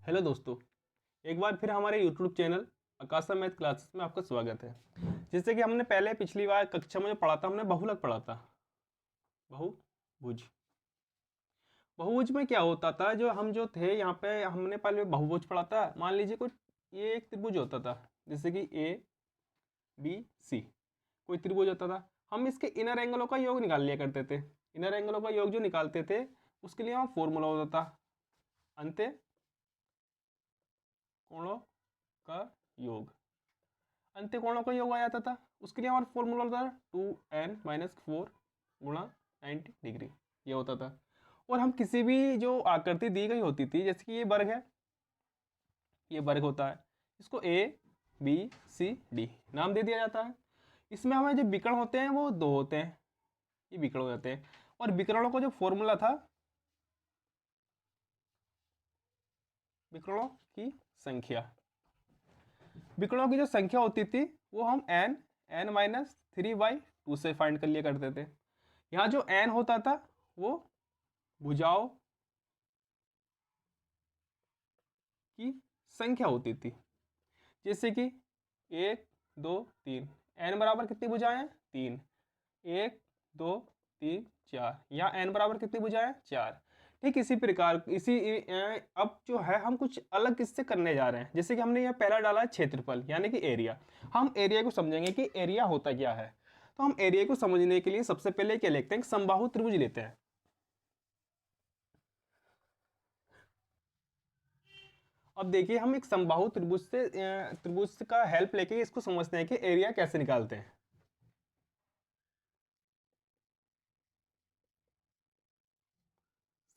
Hello दोस्तों, एक बार फिर हमारे यूट्यूब चैनल आकाशा मैथ क्लासेस में आपका स्वागत है। जैसे कि हमने पहले पिछली बार कक्षा में जो पढ़ा था, हमने बहुलक पढ़ा था। बहुभुज बहुभुज में क्या होता था, जो हम जो थे यहाँ पे हमने पहले बहुभुज पढ़ा था। मान लीजिए कोई ये एक त्रिभुज होता था, जैसे कि ए बी सी कोई त्रिभुज होता था। हम इसके इनर एंगलों का योग निकाल लिया करते थे। इनर एंगलों का योग जो निकालते थे उसके लिए वहाँ फॉर्मूला होता था, अंत्य कोणों का योग। अंत्य कोणों का योग आ जाता था। उसके लिए हमारा फॉर्मूला होता था 2n-4 गुणा 90 डिग्री, ये होता था। और हम किसी भी जो आकृति दी गई होती थी, जैसे कि ये वर्ग है, ये वर्ग होता है, इसको ए बी सी डी नाम दे दिया जाता है। इसमें हमें जो विकर्ण होते हैं वो दो होते हैं, ये विकर्ण हो जाते हैं। और विकर्णों का जो फॉर्मूला था, विकर्णों की संख्या, विकर्णों की जो संख्या होती थी वो हम n-3/2 से फाइंड कर लिया करते थे। यहाँ जो n होता था वो भुजाओं की संख्या होती थी। जैसे कि 1 2 3, n बराबर कितनी भुजाएं हैं? 3। 1 2 3 4, यहाँ n बराबर कितनी भुजाएं? 4। ठीक इसी प्रकार अब जो है हम कुछ अलग किससे करने जा रहे हैं। जैसे कि हमने यहाँ पहला डाला है क्षेत्रफल यानी कि एरिया। हम एरिया को समझेंगे कि एरिया होता क्या है। तो हम एरिया को समझने के लिए सबसे पहले क्या लेते हैं, समबाहु त्रिभुज लेते हैं। अब देखिए, हम एक समबाहु त्रिभुज का हेल्प लेके इसको समझते हैं कि एरिया कैसे निकालते हैं।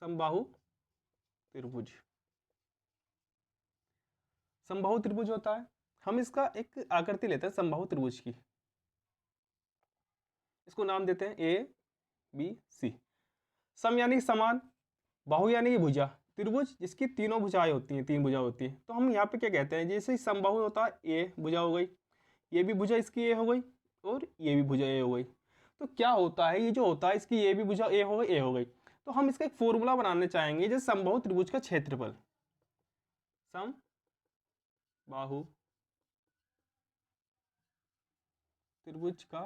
समबाहु त्रिभुज, समबाहु त्रिभुज होता है, हम इसका एक आकृति लेते हैं समबाहु त्रिभुज की। इसको नाम देते हैं ए बी सी। सम यानी समान, बाहु यानी कि भुजा, त्रिभुज जिसकी तीनों भुजाएं होती हैं, तीन भुजा होती है। तो हम यहाँ पे क्या कहते हैं, जैसे समबाहु होता है, ए भुजा हो गई, ये भी भुजा इसकी ए हो गई, और ये भी भुजा ए हो गई। तो क्या होता है, ये जो होता है इसकी ये भी भुजा ए हो गई, ए हो गई। तो हम इसका एक फॉर्मूला बनाने चाहेंगे, जैसे समबाहु त्रिभुज का क्षेत्रफल, सम बाहु त्रिभुज का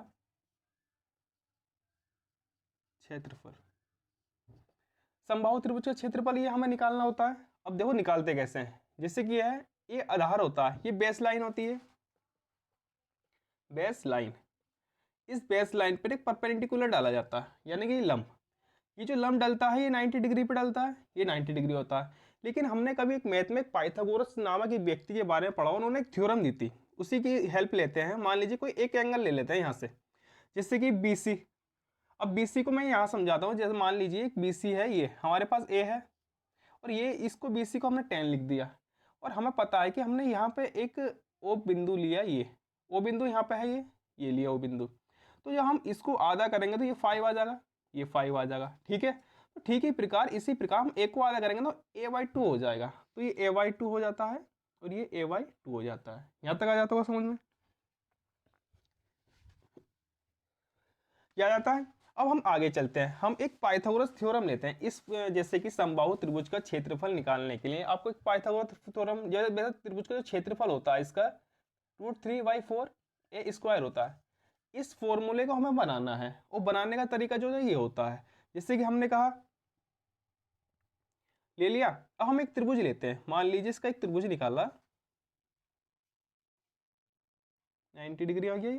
क्षेत्रफल, समबाहु त्रिभुज का क्षेत्रफल ये हमें निकालना होता है। अब देखो निकालते कैसे हैं। जैसे कि ये आधार होता है, ये बेस लाइन होती है, बेस लाइन। इस बेस लाइन पर एक परपेंडिकुलर डाला जाता है यानी कि लंब। ये जो लंब डलता है ये 90 डिग्री पे डलता है, ये 90 डिग्री होता है। लेकिन हमने कभी एक मैथ में पाइथागोरस नामक एक व्यक्ति के बारे में पढ़ा, उन्होंने एक थ्योरम दी थी, उसी की हेल्प लेते हैं। मान लीजिए कोई एक एंगल ले लेते हैं यहाँ से, जैसे कि BC। अब BC को मैं यहाँ समझाता हूँ। जैसे मान लीजिए एक BC है, ये हमारे पास A है, और ये इसको BC को हमने 10 लिख दिया। और हमें पता है कि हमने यहाँ पे एक O बिंदु लिया, ये O बिंदु यहाँ पे है, ये लिया O बिंदु। तो जब हम इसको आधा करेंगे तो ये 5 आ जाएगा, ये 5 आ जाएगा। ठीक है, तो ठीक ही प्रकार इसी प्रकार हम A को आधा करेंगे तो A/2 हो जाएगा। तो ये A/2 हो जाता है और ये A/2 हो जाता है। यहाँ तक आ जाता होगा समझ में, क्या जाता है। अब हम आगे चलते हैं, हम एक पाइथागोरस थ्योरम लेते हैं। इस जैसे कि समबाहु त्रिभुज का क्षेत्रफल निकालने के लिए आपको एक पाइथागोरस थ्योरम, जैसे त्रिभुज का जो क्षेत्रफल होता है इसका √3/4 A² होता है। इस फॉर्मूले को हमें बनाना है, और बनाने का तरीका जो है ये होता है। जैसे कि हमने कहा ले लिया। अब हम एक त्रिभुज लेते हैं, मान लीजिए इसका एक त्रिभुज निकाला, 90 डिग्री आ गया।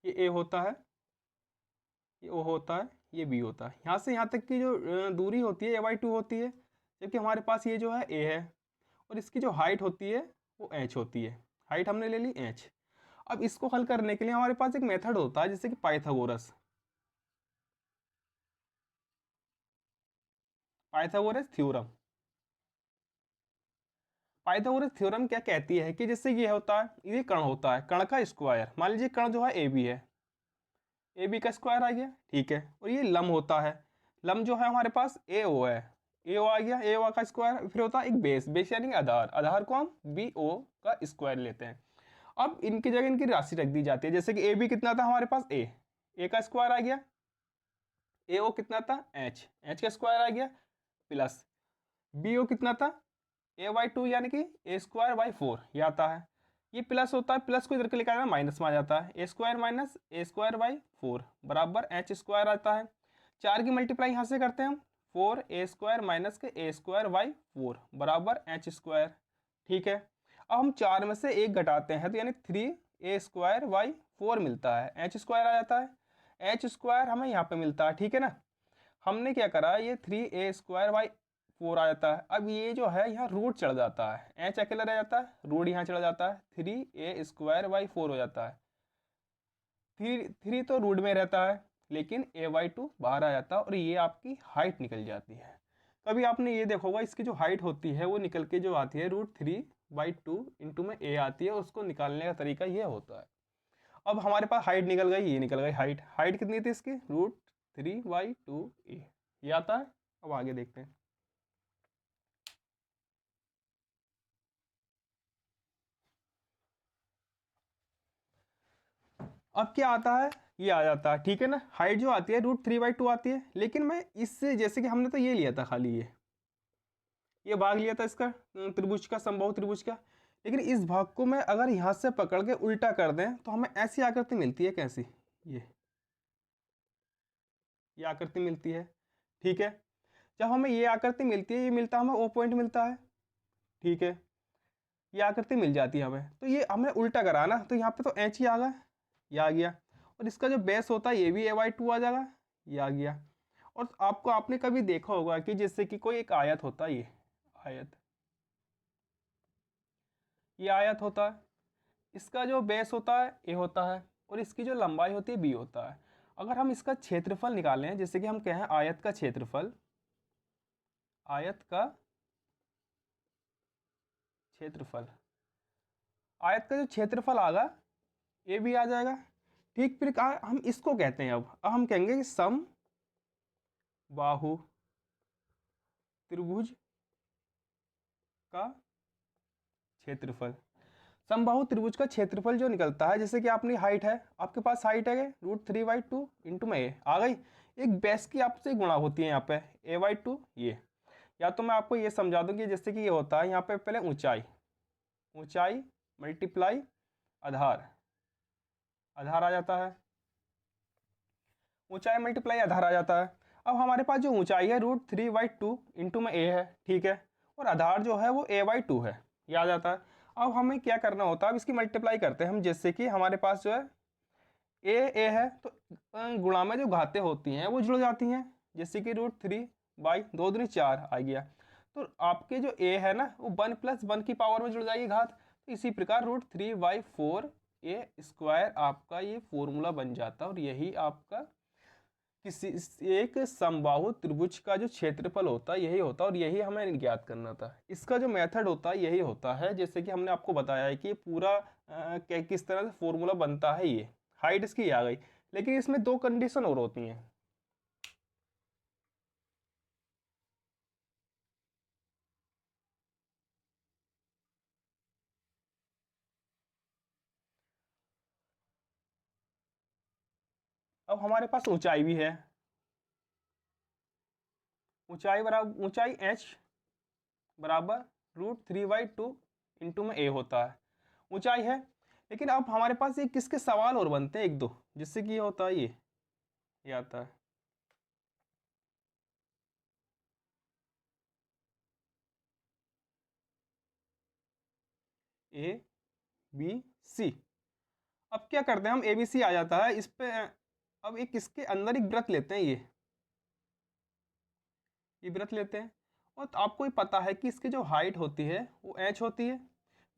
ये ए होता है, ये ओ होता है, ये बी होता है। यहाँ से यहाँ तक की जो दूरी होती है A/2 होती है, जबकि हमारे पास ये जो है ए है, और इसकी जो हाइट होती है वो h होती है। हाइट हमने ले ली h। अब इसको हल करने के लिए हमारे पास एक मेथड होता है, जैसे कि पाइथागोरस थ्योरम। पाइथागोरस थ्योरम क्या कहती है कि जैसे ये होता है, ये कण होता है, कण का स्क्वायर। मान लीजिए कण जो है ए बी है, ए बी का स्क्वायर आ गया, ठीक है। और ये लंब होता है, लंब जो है हमारे पास ए ओ है, ए ओ आ गया, ए ओ का स्क्वायर। फिर होता है एक बेस, बेस यानी आधार, आधार को हम बी ओ का स्क्वायर लेते हैं। अब इनकी जगह इनकी राशि रख दी जाती है। जैसे कि ए बी कितना था हमारे पास, ए का स्क्वायर आ गया, ए ओ कितना था, एच का स्क्वायर आ गया। प्लस बी ओ कितना था a/2 यानी कि a²/4 ये आता है। ये प्लस होता है, प्लस को इधर के लेकर आना माइनस में आ जाता है, a² माइनस a²/4 बराबर h² आता है। 4 की मल्टीप्लाई यहाँ से करते हैं हम, 4a² माइनस के a²/4 बराबर h²। ठीक है, अब हम 4 में से 1 घटाते हैं तो यानी 3a²/4 मिलता है, h² आ जाता है। h² हमें यहाँ पे मिलता है। ठीक है ना, हमने क्या करा, ये 3a²/4 आ जाता है। अब ये जो है यहाँ रूट चढ़ जाता है, h अकेला रह जाता है, रूट यहाँ चढ़ जाता है, 3a²/4 हो जाता है। 3 तो रूट में रहता है लेकिन a/2 बाहर आ जाता है और ये आपकी हाइट निकल जाती है। कभी आपने ये देखा होगा, इसकी जो हाइट होती है वो निकल के जो आती है √3/2 इंटू में a आती है, उसको निकालने का तरीका ये होता है। अब हमारे पास हाइट निकल गई, ये निकल गई हाइट। हाइट कितनी थी इसकी, √3/2a ये आता है। अब आगे देखते हैं। अब क्या आता है, ये आ जाता है। ठीक है ना, हाइट जो आती है √3/2 आती है, लेकिन मैं इससे जैसे कि हमने तो ये लिया था खाली ये भाग लिया था इसका त्रिभुज का, समबाहु त्रिभुज का, लेकिन इस भाग को मैं अगर यहाँ से पकड़ के उल्टा कर दें तो हमें ऐसी आकृति मिलती है। कैसी, ये आकृति मिलती है। ठीक है, जब हमें ये आकृति मिलती है, ये मिलता है हमें O पॉइंट मिलता है। ठीक है, ये आकृति मिल जाती है हमें, तो ये हमें उल्टा कराना, तो यहाँ पे तो h ही आ गया, ये आ गया। और इसका जो बेस होता है ये भी a/2 आ जाएगा, ये आ गया। और आपने कभी देखा होगा कि जैसे कि कोई एक आयत होता है, ये आयत होता है, इसका जो बेस होता है a होता है और इसकी जो लंबाई होती है b होता है। अगर हम इसका क्षेत्रफल निकालें, जैसे कि हम कहें आयत का क्षेत्रफल, आयत का जो क्षेत्रफल आगा ए भी आ जाएगा। ठीक, फिर हम इसको कहते हैं, अब हम कहेंगे कि समबाहु त्रिभुज का क्षेत्रफल। समबाहु त्रिभुज का क्षेत्रफल जो निकलता है, जैसे कि आपने हाइट है, आपके पास हाइट है √3/2 इंटू में a आ गई, एक बेस की आपसे गुणा होती है यहाँ पे a/2 ये। या तो मैं आपको ये समझा दूं कि जैसे कि ये होता है यहाँ पे पहले ऊंचाई मल्टीप्लाई आधार आ जाता है, ऊंचाई मल्टीप्लाई आधार आ जाता है। अब हमारे पास जो ऊंचाई है √3/2 इंटू में a है। ठीक है, और आधार जो है वो a/2 है, ये आ जाता है। अब हमें क्या करना होता है, अब इसकी मल्टीप्लाई करते हैं हम, जैसे कि हमारे पास जो है a है तो गुणा में जो घातें होती हैं वो जुड़ जाती हैं, जैसे कि √3/2 दूनी 4 आ गया। तो आपके जो a है ना वो 1 + 1 की पावर में जुड़ जाएगी घात। तो इसी प्रकार √3/4a² आपका ये फॉर्मूला बन जाता है, और यही आपका किसी एक समबाहु त्रिभुज का जो क्षेत्रफल होता है यही होता है, और यही हमें ज्ञात करना था। इसका जो मेथड होता है यही होता है, जैसे कि हमने आपको बताया है कि पूरा किस तरह से फॉर्मूला बनता है। ये हाइट इसकी आ गई, लेकिन इसमें 2 कंडीशन और होती हैं। अब हमारे पास ऊंचाई भी है, ऊंचाई h बराबर √3/2 इंटू में a होता है, ऊंचाई है। लेकिन अब हमारे पास ये किसके सवाल और बनते हैं, 1-2, जिससे कि ये होता है ये आता है ABC। अब क्या करते हैं हम, ABC आ जाता है इस पे। अब एक इसके अंदर एक वृत्त लेते हैं, ये वृत्त लेते हैं। और तो आपको ही पता है कि इसकी जो हाइट होती है वो h होती है।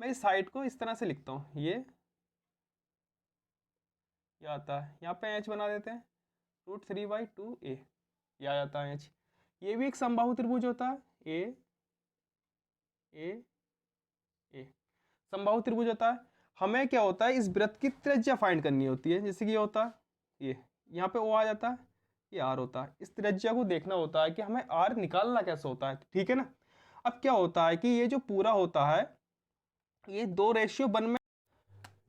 मैं इस हाइट को इस तरह से लिखता हूँ, ये आता है, यहाँ पे h बना देते हैं √3/2a, ये आ जाता है h। ये भी एक समबाहु त्रिभुज होता है, a समबाहु त्रिभुज होता है। हमें क्या होता है, इस वृत्त की त्रिज्या फाइंड करनी होती है, जैसे कि ये होता है, ये यहाँ पे O आ जाता है, ये R होता है। इस त्रिज्या को देखना होता है कि हमें R निकालना कैसे होता है। ठीक है ना, अब क्या होता है कि ये जो पूरा होता है ये 2:1 में,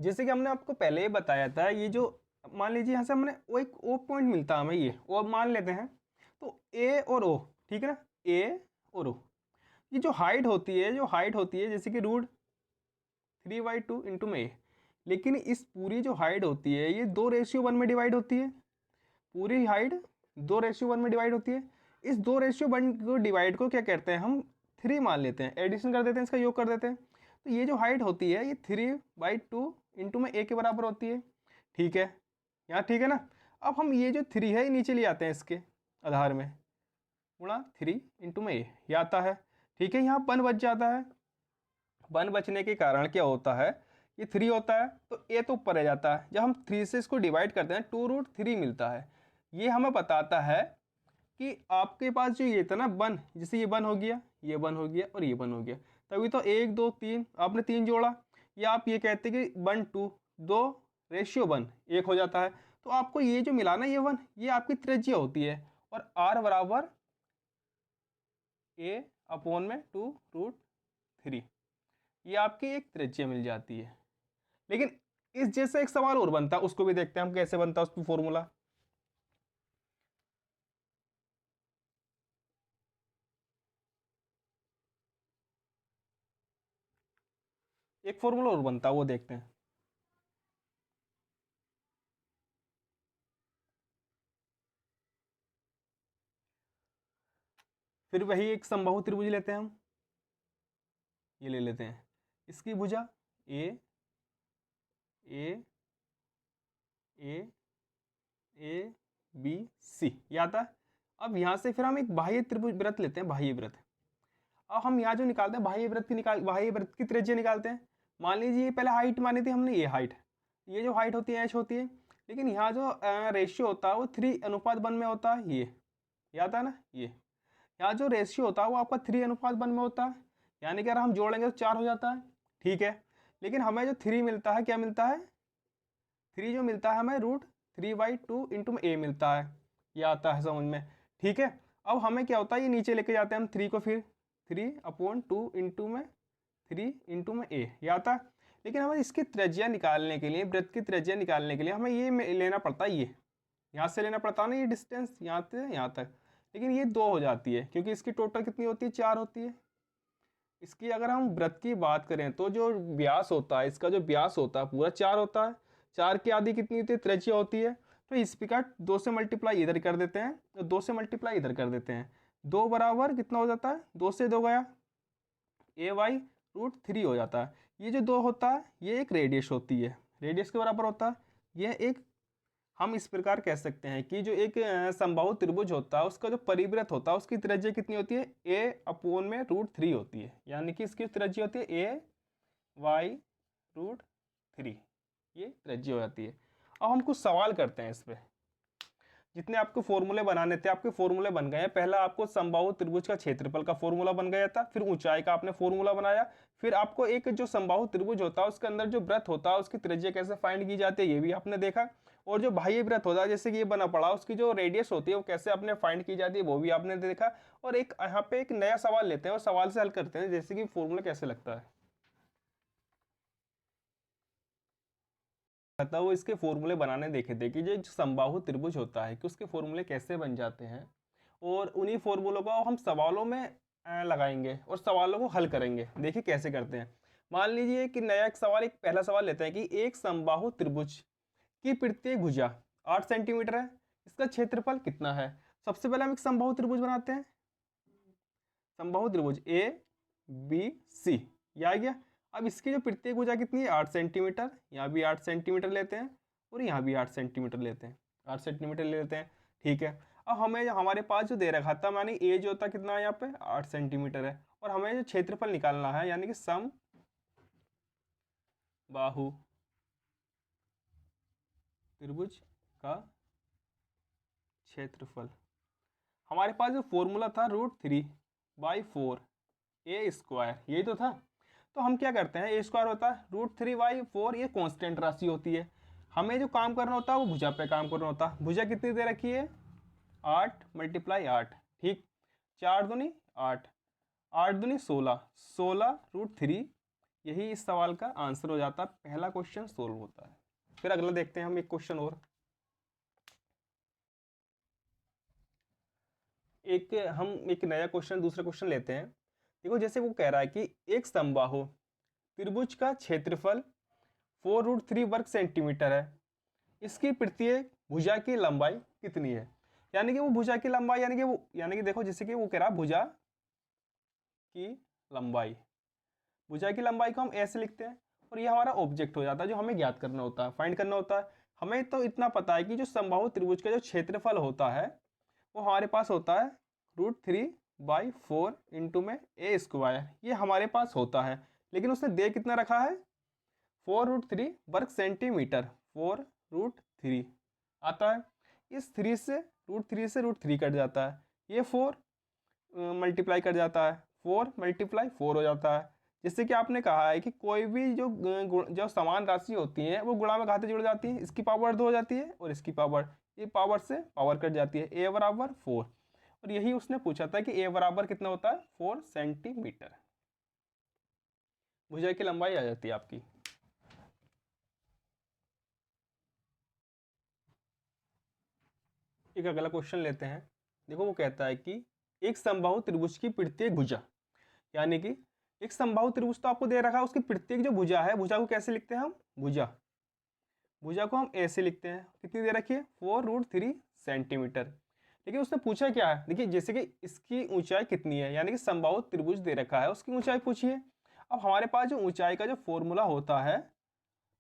जैसे कि हमने आपको पहले ही बताया था, ये जो मान लीजिए यहाँ से हमने वो एक O पॉइंट मिलता है हमें, ये O मान लेते हैं, तो A और O, ठीक है ना, A और ओ। ये जो हाइट होती है जैसे कि √3/2 इंटू में ए, लेकिन इस पूरी जो हाइट होती है ये 2:1 में डिवाइड होती है। पूरी हाइट 2:1 में डिवाइड होती है। इस 2:1 को डिवाइड को क्या कहते हैं, हम 3 मान लेते हैं, एडिशन कर देते हैं, इसका योग कर देते हैं। तो ये जो हाइट होती है ये 3/2 इंटू में ए के बराबर होती है। ठीक है, यहाँ ठीक है ना। अब हम ये जो 3 है ये नीचे ले आते हैं, इसके आधार में गुणा 3 इंटू में ए, ये आता है। ठीक है, यहाँ 1 बच जाता है। 1 बचने के कारण क्या होता है, ये 3 होता है तो ए तो ऊपर रह जाता है। जब हम 3 से इसको डिवाइड करते हैं 2√3 मिलता है। ये हमें बताता है कि आपके पास जो ये था ना 1, जैसे ये 1 हो गया, ये 1 हो गया और ये 1 हो गया, तभी तो 1 2 3 आपने 3 जोड़ा, या आप ये कहते हैं कि 1 2 2:1 1 हो जाता है। तो आपको ये जो मिला ना ये 1, ये आपकी त्रिज्या होती है। और r बराबर a/2√3, ये आपकी एक त्रिज्या मिल जाती है। लेकिन इस जैसे एक सवाल और बनता है, उसको भी देखते हैं हम कैसे बनता है उसकी फॉर्मूला। एक फॉर्मूला और बनता है, वो देखते हैं। फिर वही एक समबाहु त्रिभुज लेते हैं हम, ये ले लेते हैं। इसकी भुजा ए ए ए ए बी सी, ये आता है। अब यहाँ से फिर हम एक बाह्य त्रिभुज वृत्त लेते हैं, बाह्य वृत्त। अब हम यहाँ जो निकालते हैं बाह्य वृत्त की त्रिज्या निकालते हैं। मान लीजिए पहले हाइट मानी थी हमने, ये हाइट, ये जो हाइट होती है एच होती है, लेकिन यहाँ जो रेशियो होता है वो 3:1 में होता है, ये आता है ना। ये यहाँ जो रेशियो होता है वो आपका 3:1 में होता है, यानी कि अगर हम जोड़ेंगे तो 4 हो जाता है। ठीक है, लेकिन हमें जो 3 मिलता है, क्या मिलता है, 3 जो मिलता है हमें √3/2 इंटू में ए मिलता है, ये आता है समझ में। ठीक है, अब हमें क्या होता है, ये नीचे लेके जाते हैं हम 3 को, फिर 3/2 इंटू में 3 इंटू में ए, ये आता है। लेकिन हमें इसकी त्रिज्या निकालने के लिए, वृत्त की त्रिज्या निकालने के लिए हमें ये लेना पड़ता है, ये यहाँ से लेना पड़ता है ना, ये डिस्टेंस यहाँ से यहाँ तक। लेकिन ये 2 हो जाती है क्योंकि इसकी टोटल कितनी होती है, 4 होती है। इसकी अगर हम वृत्त की बात करें तो जो व्यास होता है, इसका जो व्यास होता है पूरा 4 होता है। 4 की आधी कितनी होती है, त्रिज्या होती है। तो इस प्रकार 2 से मल्टीप्लाई इधर कर देते हैं, तो 2 से मल्टीप्लाई इधर कर देते हैं। 2 बराबर कितना हो जाता है, 2 से 2 गया, a/√3 हो जाता है। ये जो 2 होता है ये एक रेडियस होती है, रेडियस के बराबर होता है। यह एक, हम इस प्रकार कह सकते हैं कि जो एक समबाहु त्रिभुज होता है उसका जो परिवृत्त होता है उसकी त्रिज्या कितनी होती है, a/√3 होती है। यानी कि इसकी त्रिज्या होती है a/√3, ये त्रिज्या हो जाती है। अब हम कुछ सवाल करते हैं इस पे। जितने आपको फॉर्मूले बनाने थे आपके फॉर्मूले बन गए हैं। पहला आपको समबाहु त्रिभुज का क्षेत्रफल का फॉर्मूला बन गया था, फिर ऊंचाई का आपने फॉर्मूला बनाया, फिर आपको एक जो समबाहु त्रिभुज होता है उसके अंदर जो वृत्त होता है उसकी त्रिज्या कैसे फाइंड की जाती है ये भी आपने देखा, और जो बाह्य वृत्त होता है जैसे कि ये बना पड़ा उसकी जो रेडियस होती है वो कैसे आपने फाइंड की जाती है वो भी आपने देखा। और एक यहाँ पे एक नया सवाल लेते हैं और सवाल से हल करते हैं, जैसे कि फॉर्मूला कैसे लगता है। था वो इसके फॉर्मूले बनाने देखे थे कि जो समबाहु त्रिभुज होता है कि उसके फॉर्मूले कैसे बन जाते हैं, और उन्हीं फॉर्मूलों को हम सवालों में लगाएंगे और सवालों को हल करेंगे। देखिए कैसे करते हैं। मान लीजिए कि नया एक सवाल, एक पहला सवाल लेते हैं कि एक समबाहु त्रिभुज की प्रत्येक भुजा 8 सेंटीमीटर है, इसका क्षेत्रफल कितना है। सबसे पहले हम एक समबाहु त्रिभुज बनाते हैं, समबाहु त्रिभुज ए बी सी, ये आ गया। अब इसकी जो प्रत्येक भुजा कितनी है, 8 सेंटीमीटर, यहाँ भी 8 सेंटीमीटर लेते हैं और यहाँ भी 8 सेंटीमीटर लेते हैं, 8 सेंटीमीटर ले लेते हैं। ठीक है, अब हमें हमारे पास जो दे रखा था मानी ए जो होता कितना है यहाँ पे 8 सेंटीमीटर है, और हमें जो क्षेत्रफल निकालना है यानी कि सम बाहु त्रिभुज का क्षेत्रफल। हमारे पास जो फॉर्मूला था √3/4 ए स्क्वायर, यही तो था। तो हम क्या करते हैं, ए स्क्वायर होता है √3/4, ये कांस्टेंट राशि होती है। हमें जो काम करना होता है वो भुजा पे काम करना होता है। भुजा कितनी दे रखी है, 8 × 8, ठीक, 4 दूनी 8, 8 दूनी 16, 16√3, यही इस सवाल का आंसर हो जाता है। पहला क्वेश्चन सोल्व होता है। फिर अगला देखते हैं हम एक क्वेश्चन और। हम एक नया क्वेश्चन, दूसरा क्वेश्चन लेते हैं। देखो जैसे वो कह रहा है कि एक समबाहु त्रिभुज का क्षेत्रफल 4√3 वर्ग सेंटीमीटर है, इसकी प्रत्येक भुजा की लंबाई कितनी है। यानी कि वो भुजा की लंबाई, यानी कि देखो जैसे कि वो कह रहा है भुजा की लंबाई, भुजा की लंबाई को हम ऐसे लिखते हैं और ये हमारा ऑब्जेक्ट हो जाता है जो हमें ज्ञात करना होता है, फाइंड करना होता है। हमें तो इतना पता है कि जो समबाहु त्रिभुज का जो क्षेत्रफल होता है वो हमारे पास होता है √3/4 इंटू में ए स्क्वायर, ये हमारे पास होता है। लेकिन उसने दे कितना रखा है, 4√3 वर्ग सेंटीमीटर, 4√3 आता है। इस 3 से √3 कट जाता है, ये 4 मल्टीप्लाई कर जाता है, 4 × 4 हो जाता है। जिससे कि आपने कहा है कि कोई भी जो समान राशि होती है वो गुणा में घाते जुड़ जाती है, इसकी पावर 2 हो जाती है और इसकी पावर, ये पावर से पावर कट जाती है, a बराबर 4। और यही उसने पूछा था कि a बराबर कितना होता है, 4 सेंटीमीटर। भुजा की लंबाई आ जाती है आपकी। एक अगला क्वेश्चन लेते हैं। देखो वो कहता है कि एक समबाहु त्रिभुज की प्रत्येक भुजा, यानी कि एक समबाहु त्रिभुज तो आपको दे रखा है, उसकी प्रत्येक जो भुजा है, भुजा को कैसे लिखते हैं हम, भुजा को हम ऐसे लिखते हैं, कितनी दे रखी है, 4√3 सेंटीमीटर। लेकिन उसने पूछा क्या है, देखिए जैसे कि इसकी ऊंचाई कितनी है, यानी कि समबाहु त्रिभुज दे रखा है, उसकी ऊंचाई पूछिए। अब हमारे पास जो ऊंचाई का जो फॉर्मूला होता है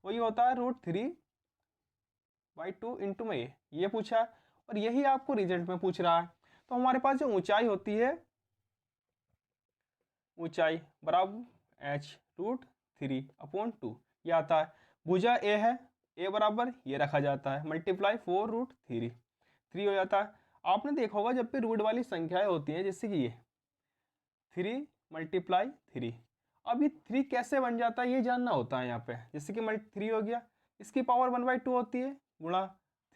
वही होता है √3/2 इंटू में ये पूछा है, और यही आपको रिजल्ट में पूछ रहा है। तो हमारे पास जो ऊंचाई होती है, ऊंचाई बराबर h√3/2 ये आता है। भुजा ए है, ए बराबर ये रखा जाता है, मल्टीप्लाई 4√3 हो जाता है। आपने देखा होगा जब भी रूट वाली संख्याएं होती हैं, जैसे कि ये 3 × 3, अब ये 3 कैसे बन जाता है ये जानना होता है यहाँ पे। जैसे कि 3 हो गया, इसकी पावर 1/2 होती है, गुणा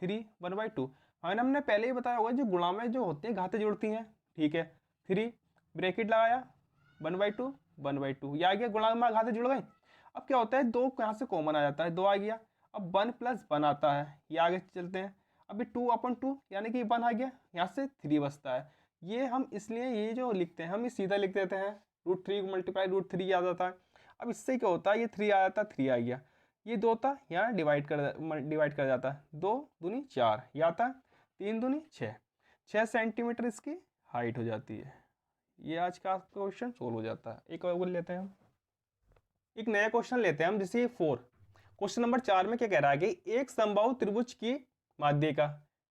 3 1/2। हमने पहले ही बताया होगा जो गुणा में जो होती है घाते जुड़ती हैं, ठीक है। 3 ब्रैकेट लगाया, 1/2 1/2, ये आ गया, गुणा में घाते जुड़ गए। अब क्या होता है, 2 यहाँ से कॉमन आ जाता है, 2 आ गया। अब 1 + 1 आता है, ये आगे चलते हैं। अभी 2/2 यानी कि 1 आ गया, यहाँ से 3 बचता है। ये हम इसलिए ये जो लिखते हैं हम ये सीधा लिख देते हैं, √3 मल्टीप्लाई √3 आ जाता है। अब इससे क्या होता है, ये 3 आ जाता है, 3 आ गया, ये 2 था, यहाँ डिवाइड कर जाता है, 2 दूनी 4, ये आता है, 3 दूनी 6, 6 सेंटीमीटर इसकी हाइट हो जाती है। ये आज का क्वेश्चन सोल्व हो जाता है। एक और लेते हैं हम, एक नया क्वेश्चन लेते हैं हम, जैसे 4 क्वेश्चन नंबर 4 में क्या कह रहा है कि एक समबाहु त्रिभुज की माध्यिका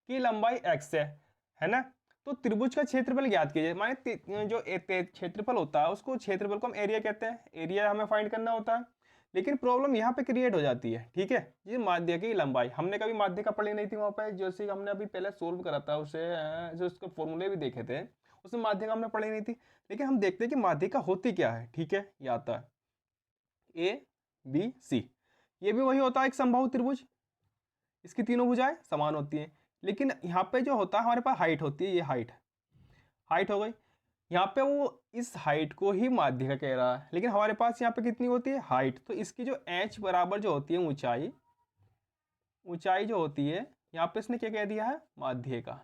की लंबाई x है ना। तो त्रिभुज का क्षेत्रफल ज्ञात कीजिए, माने जो क्षेत्रफल होता है उसको, क्षेत्रफल को हम एरिया कहते हैं, एरिया हमें फाइंड करना होता है। लेकिन प्रॉब्लम यहाँ पे क्रिएट हो जाती है, ठीक है। ये माध्यिका की लंबाई हमने कभी माध्यिका पढ़ी नहीं थी वहाँ पे, जैसे हमने अभी पहले सोल्व करा था उसे, जो उसके फॉर्मूले भी देखे थे, उसमें माध्यिका हमने पढ़ी नहीं थी। लेकिन हम देखते हैं कि माध्यिका होती क्या है, ठीक है। ये आता है ABC, ये भी वही होता है एक समबाहु त्रिभुज, इसकी तीनों भुजाएं समान होती हैं। लेकिन यहाँ पे जो होता है हमारे पास हाइट होती है, ये हाइट हो गई, यहाँ पे वो इस हाइट को ही माध्यिका कह रहा है। लेकिन हमारे पास यहाँ पे कितनी होती है, हाइट, तो इसकी जो h बराबर जो होती है ऊंचाई जो होती है, यहाँ पे इसने क्या कह दिया है, माध्यिका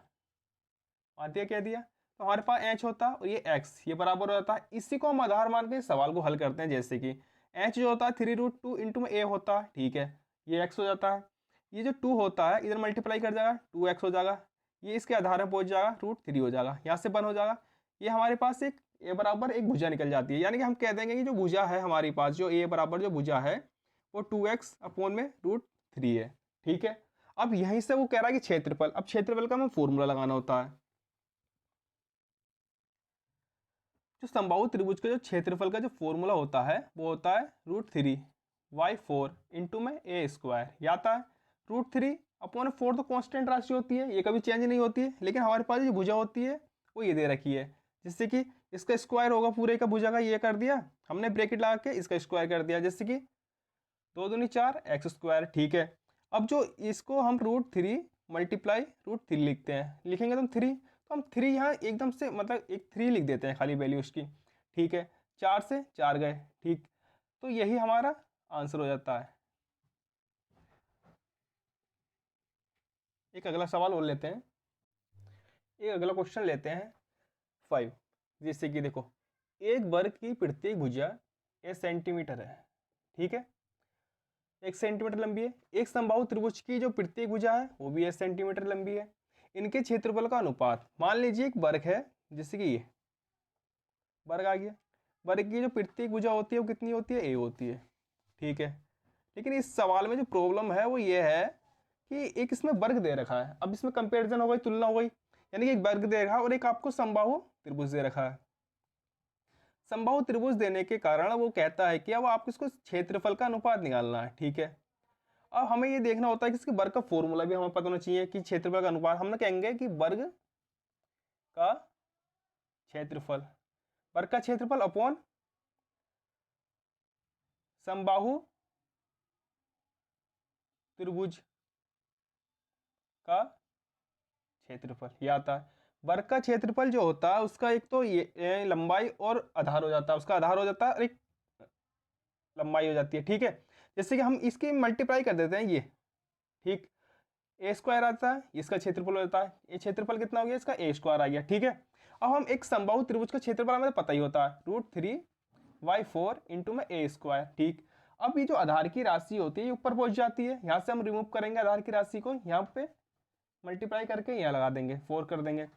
कह दिया। तो हमारे पास h होता है और ये x, ये बराबर हो जाता है। इसी को हम आधार मान के सवाल को हल करते हैं। जैसे कि h जो होता है 3√2 इंटू में a होता है, ठीक है, ये x हो जाता है। ये जो 2 होता है इधर मल्टीप्लाई कर जाएगा, 2x हो जाएगा, ये इसके आधार में पहुंच जाएगा, √3 हो जाएगा, यहाँ से 1 हो जाएगा। ये हमारे पास एक a बराबर एक भुजा निकल जाती है। यानी कि हम कह देंगे कि जो भुजा है हमारे पास, जो a बराबर जो भुजा है वो 2x/में √3 है, ठीक है। अब यहीं से वो कह रहा है कि क्षेत्रफल, अब क्षेत्रफल का हमें फॉर्मूला लगाना होता है। जो समबाहु त्रिभुज का जो क्षेत्रफल का जो फॉर्मूला होता है वो होता है √3/4 इंटू में a², ये आता है। √3/4 तो कांस्टेंट राशि होती है, ये कभी चेंज नहीं होती है। लेकिन हमारे पास जो भुजा होती है वो ये दे रखी है, जिससे कि इसका स्क्वायर होगा पूरे का, भुजा का ये कर दिया हमने, ब्रैकेट लगा के इसका स्क्वायर कर दिया, जैसे कि 2 दूनी 4 x², ठीक है। अब जो इसको हम √3 मल्टीप्लाई √3 लिखते हैं, लिखेंगे तो हम 3, तो हम 3 यहाँ एकदम से मतलब एक 3 लिख देते हैं खाली वैल्यू उसकी, ठीक है। 4 से 4 गए, ठीक, तो यही हमारा आंसर हो जाता है। एक अगला सवाल और लेते हैं, एक अगला क्वेश्चन लेते हैं। 5। जैसे कि देखो, एक वर्ग की प्रत्येक भुजा 1 सेंटीमीटर है, ठीक है, 1 सेंटीमीटर लंबी है। एक समबाहु त्रिभुज की जो प्रत्येक भुजा है वो भी 1 सेंटीमीटर लंबी है। इनके क्षेत्रफल का अनुपात, मान लीजिए एक वर्ग है, जैसे कि ये वर्ग आ गया, वर्ग की जो प्रत्येक भुजा होती है वो कितनी होती है, ए होती है, ठीक है। लेकिन इस सवाल में जो प्रॉब्लम है वो ये है कि एक इसमें वर्ग दे रखा है। अब इसमें कंपैरिजन हो गई, तुलना हो गई, यानी कि एक वर्ग दे रखा है और एक आपको समबाहु त्रिभुज दे रखा है। समबाहु त्रिभुज देने के कारण वो कहता है कि अब आपको इसको क्षेत्रफल का अनुपात निकालना है, ठीक है। अब हमें ये देखना होता है कि इसके वर्ग का फॉर्मूला भी हमें पता होना चाहिए कि क्षेत्रफल का अनुपात हम ना कहेंगे कि वर्ग का क्षेत्रफल, वर्ग का क्षेत्रफल अपॉन समबाहु त्रिभुज का क्षेत्रफल, ये आता है। वर्ग का क्षेत्रफल जो होता है उसका एक तो ये लंबाई और आधार हो जाता है, उसका आधार हो जाता है और एक लंबाई हो जाती है, ठीक है। जैसे कि हम इसकी मल्टीप्लाई कर देते हैं ये, ठीक, ए स्क्वायर आता है, इसका क्षेत्रफल हो जाता है, ये क्षेत्रफल कितना हो गया इसका, ए स्क्वायर आ गया, ठीक है। अब हम एक समबाहु त्रिभुज का क्षेत्रफल हमें पता ही होता है, √3/4 इंटू में ए स्क्वायर, ठीक। अब ये जो आधार की राशि होती है ये ऊपर पहुंच जाती है, यहाँ से हम रिमूव करेंगे आधार की राशि को, यहाँ पे मल्टीप्लाई करके यहाँ लगा देंगे, 4 कर देंगे,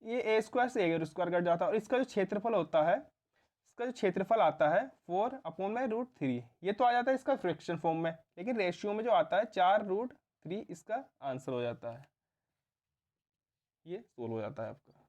ये ए स्क्वायर से ए स्क्वायर कट जाता है। और इसका जो क्षेत्रफल होता है, इसका जो क्षेत्रफल आता है 4/√3, ये तो आ जाता है इसका फ्रैक्शन फॉर्म में, लेकिन रेशियो में जो आता है 4√3 इसका आंसर हो जाता है, ये सोल्व हो जाता है आपका।